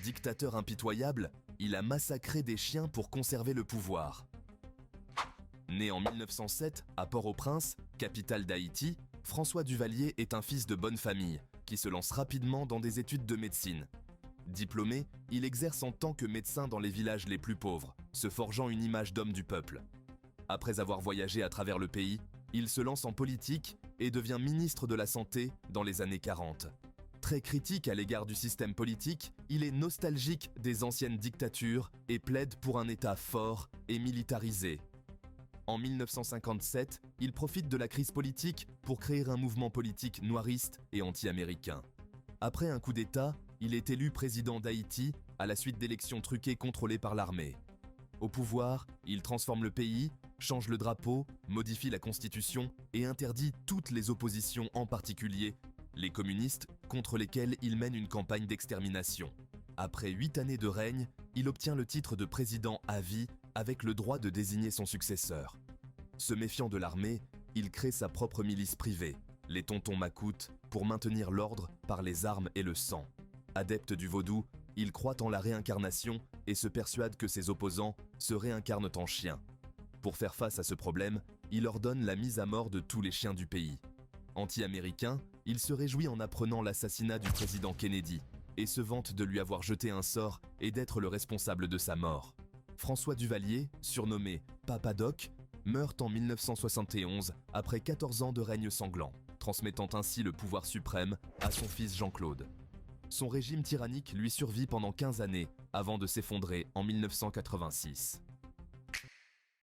dictateur impitoyable, il a massacré des chiens pour conserver le pouvoir. Né en 1907 à Port-au-Prince, capitale d'Haïti, François Duvalier est un fils de bonne famille qui se lance rapidement dans des études de médecine. Diplômé, il exerce en tant que médecin dans les villages les plus pauvres, se forgeant une image d'homme du peuple. Après avoir voyagé à travers le pays, il se lance en politique et devient ministre de la Santé dans les années 40. Très critique à l'égard du système politique, il est nostalgique des anciennes dictatures et plaide pour un État fort et militarisé. En 1957, il profite de la crise politique pour créer un mouvement politique noiriste et anti-américain. Après un coup d'État, il est élu président d'Haïti à la suite d'élections truquées contrôlées par l'armée. Au pouvoir, il transforme le pays, change le drapeau, modifie la constitution et interdit toutes les oppositions, en particulier les communistes, contre lesquels il mène une campagne d'extermination. Après 8 années de règne, il obtient le titre de président à vie avec le droit de désigner son successeur. Se méfiant de l'armée, il crée sa propre milice privée, les Tontons Macoutes, pour maintenir l'ordre par les armes et le sang. Adepte du vaudou, il croit en la réincarnation et se persuade que ses opposants se réincarnent en chiens. Pour faire face à ce problème, il ordonne la mise à mort de tous les chiens du pays. Anti-américain, il se réjouit en apprenant l'assassinat du président Kennedy et se vante de lui avoir jeté un sort et d'être le responsable de sa mort. François Duvalier, surnommé Papa Doc, meurt en 1971 après 14 ans de règne sanglant, transmettant ainsi le pouvoir suprême à son fils Jean-Claude. Son régime tyrannique lui survit pendant 15 années avant de s'effondrer en 1986.